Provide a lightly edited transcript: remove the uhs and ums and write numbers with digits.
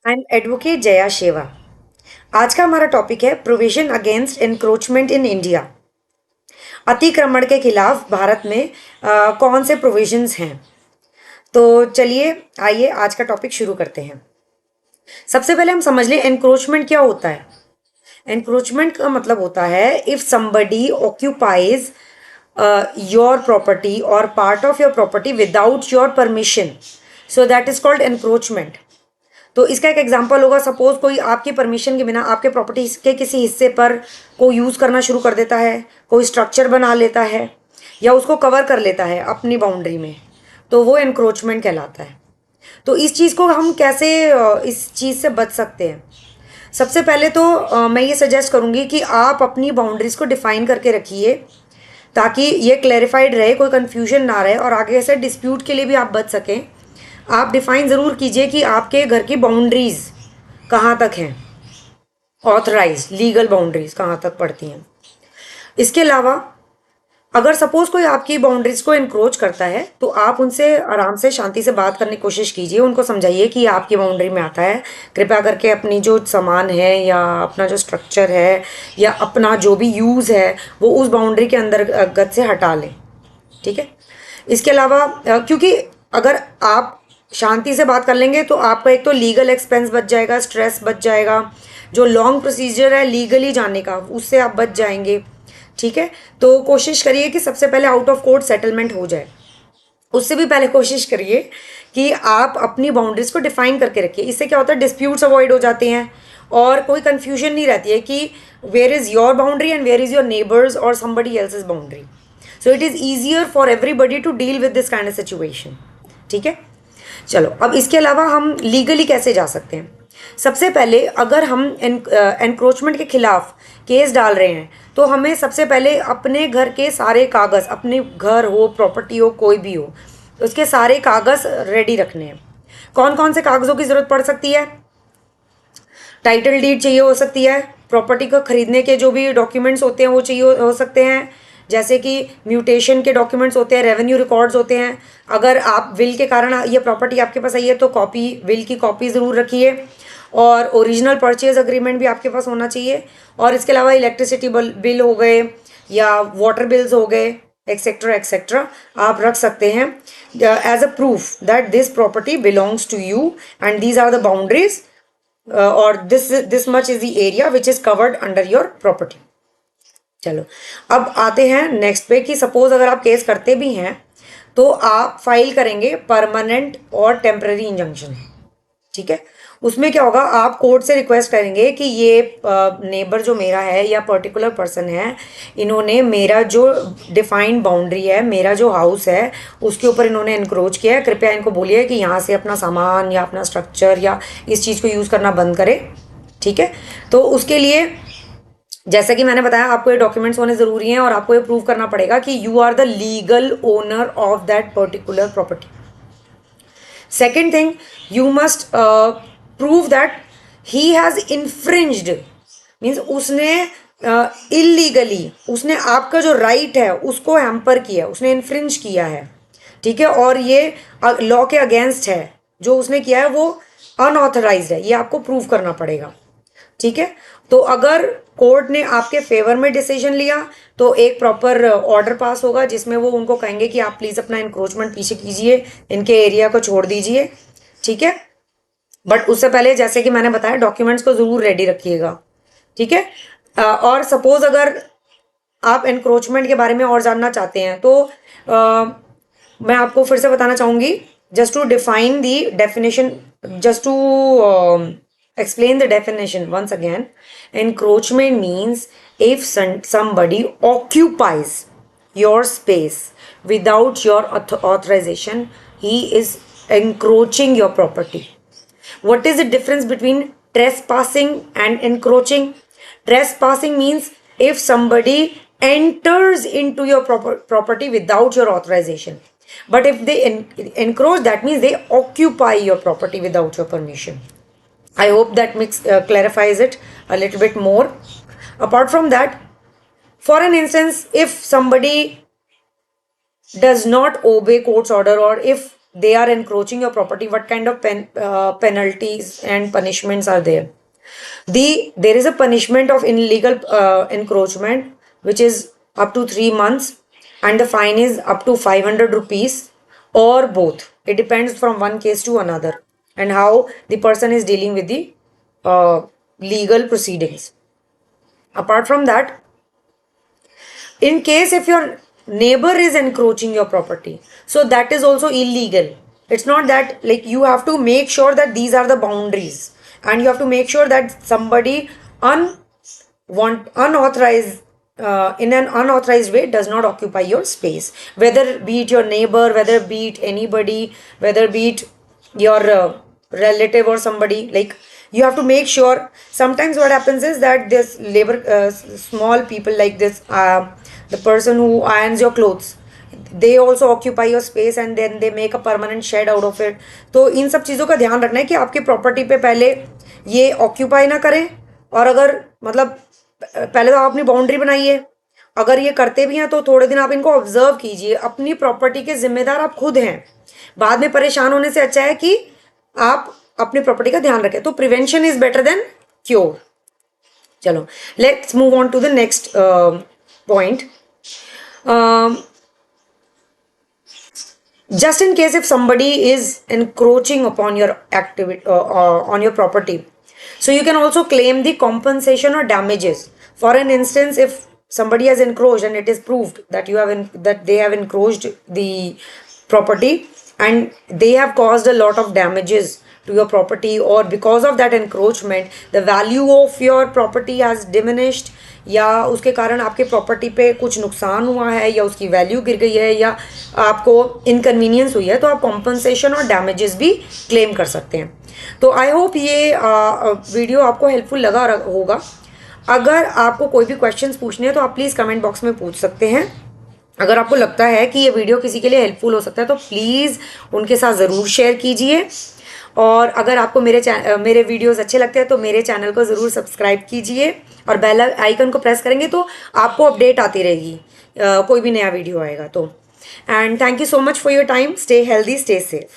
I am advocate Jaya शेवा। आज का हमारा टॉपिक है provision against encroachment in India. अतिक्रमण के खिलाफ भारत में कौन से प्रोविजंस हैं। तो चलिए आइए आज का टॉपिक शुरू करते हैं। सबसे पहले हम समझ लें एनक्रोचमेंट क्या होता है। एनक्रोचमेंट का मतलब होता है if somebody occupies your property और part of your property without your permission, so that is called encroachment. तो इसका एक एग्जांपल होगा, सपोज कोई आपकी परमिशन के बिना आपके प्रॉपर्टी के किसी हिस्से पर को यूज़ करना शुरू कर देता है, कोई स्ट्रक्चर बना लेता है या उसको कवर कर लेता है अपनी बाउंड्री में, तो वो एनक्रोचमेंट कहलाता है। तो इस चीज़ को हम कैसे इस चीज़ से बच सकते हैं। सबसे पहले तो मैं ये सजेस्ट करूँगी कि आप अपनी बाउंड्रीज़ को डिफ़ाइन करके रखिए ताकि ये क्लैरिफाइड रहे, कोई कन्फ्यूजन ना रहे और आगे से डिस्प्यूट के लिए भी आप बच सकें। आप डिफाइन ज़रूर कीजिए कि आपके घर की बाउंड्रीज़ कहाँ तक हैं, ऑथराइज लीगल बाउंड्रीज़ कहाँ तक पड़ती हैं। इसके अलावा अगर सपोज़ कोई आपकी बाउंड्रीज़ को इनक्रोच करता है तो आप उनसे आराम से शांति से बात करने की कोशिश कीजिए, उनको समझाइए कि आपकी बाउंड्री में आता है, कृपया करके अपनी जो सामान है या अपना जो स्ट्रक्चर है या अपना जो भी यूज़ है वो उस बाउंड्री के अंतर्गत से हटा लें। ठीक है। इसके अलावा क्योंकि अगर आप शांति से बात कर लेंगे तो आपका एक तो लीगल एक्सपेंस बच जाएगा, स्ट्रेस बच जाएगा, जो लॉन्ग प्रोसीजर है लीगली जानने का उससे आप बच जाएंगे। ठीक है। तो कोशिश करिए कि सबसे पहले आउट ऑफ कोर्ट सेटलमेंट हो जाए। उससे भी पहले कोशिश करिए कि आप अपनी बाउंड्रीज को डिफाइन करके रखिए। इससे क्या होता है, डिस्प्यूट्स अवॉइड हो जाते हैं और कोई कंफ्यूजन नहीं रहती है कि where is your boundary and where is your neighbours और somebody else's boundary. So it is easier for everybody to deal with this kind of situation. ठीक है। चलो अब इसके अलावा हम लीगली कैसे जा सकते हैं। सबसे पहले अगर हम एनक्रोचमेंट के खिलाफ केस डाल रहे हैं तो हमें सबसे पहले अपने घर के सारे कागज़, अपने घर हो, प्रॉपर्टी हो, कोई भी हो, उसके सारे कागज़ रेडी रखने हैं। कौन कौन से कागज़ों की ज़रूरत पड़ सकती है। टाइटल डीड चाहिए हो सकती है, प्रॉपर्टी को खरीदने के जो भी डॉक्यूमेंट्स होते हैं वो चाहिए हो सकते हैं, जैसे कि म्यूटेशन के डॉक्यूमेंट्स होते हैं, रेवेन्यू रिकॉर्ड्स होते हैं। अगर आप विल के कारण ये प्रॉपर्टी आपके पास आई है तो कॉपी, विल की कॉपी ज़रूर रखिए और ओरिजिनल परचेज अग्रीमेंट भी आपके पास होना चाहिए। और इसके अलावा इलेक्ट्रिसिटी बिल हो गए या वाटर बिल्स हो गए, एक्सेट्रा एक्सेट्रा, आप रख सकते हैं as a proof that this property belongs to you and these are the boundaries और this much is the area which is covered under your property. चलो अब आते हैं नेक्स्ट पे कि सपोज अगर आप केस करते भी हैं तो आप फाइल करेंगे परमानेंट और टेम्पररी इंजंक्शन। ठीक है। उसमें क्या होगा, आप कोर्ट से रिक्वेस्ट करेंगे कि ये नेबर जो मेरा है या पर्टिकुलर पर्सन है, इन्होंने मेरा जो डिफाइंड बाउंड्री है, मेरा जो हाउस है उसके ऊपर इन्होंने इनक्रोच किया है, कृपया इनको बोलिए कि यहाँ से अपना सामान या अपना स्ट्रक्चर या इस चीज़ को यूज़ करना बंद करें। ठीक है। तो उसके लिए जैसा कि मैंने बताया आपको ये डॉक्यूमेंट्स होने ज़रूरी हैं और आपको ये प्रूव करना पड़ेगा कि you are the legal owner of that particular property. Second thing, you must prove that he has infringed, means उसने इलीगली उसने आपका जो राइट है उसको हैम्पर किया, उसने इन्फ्रिंज किया है। ठीक है। और ये लॉ के अगेंस्ट है, जो उसने किया है वो अनऑथराइज्ड है, ये आपको प्रूव करना पड़ेगा। ठीक है। तो अगर कोर्ट ने आपके फेवर में डिसीजन लिया तो एक प्रॉपर ऑर्डर पास होगा जिसमें वो उनको कहेंगे कि आप प्लीज़ अपना इंक्रोचमेंट पीछे कीजिए, इनके एरिया को छोड़ दीजिए। ठीक है। बट उससे पहले जैसे कि मैंने बताया डॉक्यूमेंट्स को ज़रूर रेडी रखिएगा। ठीक है। और सपोज अगर आप एनक्रोचमेंट के बारे में और जानना चाहते हैं तो मैं आपको फिर से बताना चाहूँगी, just to define the definition, just to explain the definition once again. Encroachment means if somebody occupies your space without your authorization, he is encroaching your property. What is the difference between trespassing and encroaching? Trespassing means if somebody enters into your property without your authorization. But if they encroach, that means they occupy your property without your permission. I hope that clarifies it a little bit more. Apart from that, for an instance, if somebody does not obey court's order or if they are encroaching your property, what kind of penalties and punishments are there? There is a punishment of illegal encroachment, which is up to 3 months, and the fine is up to 500 rupees, or both. It depends from one case to another and how the person is dealing with the legal proceedings. Apart from that, in case if your neighbor is encroaching your property, so that is also illegal. It's not that, like, you have to make sure that these are the boundaries, and you have to make sure that somebody unauthorized in an unauthorized way does not occupy your space, whether be it your neighbor, whether be it anybody, whether be it your relative or somebody. Like, you have to make sure. Sometimes what happens is that this labor small people like this, the person who irons your clothes, they also occupy your space and then they make a permanent shed out of it. तो इन सब चीज़ों का ध्यान रखना है कि आपके property पे पहले ये ऑक्यूपाई ना करें, और अगर मतलब पहले तो आप अपनी बाउंड्री बनाइए, अगर ये करते भी हैं तो थोड़े दिन आप इनको ऑब्जर्व कीजिए। अपनी प्रॉपर्टी के जिम्मेदार आप खुद हैं, बाद में परेशान होने से अच्छा है कि आप अपनी प्रॉपर्टी का ध्यान रखें। तो prevention is better than cure. चलो, let's move on to the next point. Just in case if somebody is encroaching upon your activity on your property, so you can also claim the compensation or damages. For an instance, if somebody has encroached and it is proved that that they have encroached the property and they have caused a lot of damages to your property, or because of that encroachment the value of your property has diminished, या उसके कारण आपके property पे कुछ नुकसान हुआ है, या उसकी वैल्यू गिर गई है, या आपको इनकन्वीनियंस हुई है, तो आप कॉम्पनसेशन और डैमेजेस भी क्लेम कर सकते हैं। तो आई होप ये वीडियो आपको हेल्पफुल लगा होगा। अगर आपको कोई भी क्वेश्चंस पूछने हैं तो आप प्लीज़ कमेंट बॉक्स में पूछ सकते हैं। अगर आपको लगता है कि ये वीडियो किसी के लिए हेल्पफुल हो सकता है तो प्लीज़ उनके साथ ज़रूर शेयर कीजिए। और अगर आपको मेरे वीडियोस अच्छे लगते हैं तो मेरे चैनल को ज़रूर सब्सक्राइब कीजिए और बेल आइकन को प्रेस करेंगे तो आपको अपडेट आती रहेगी कोई भी नया वीडियो आएगा तो। And thank you so much for your time. Stay healthy, stay safe.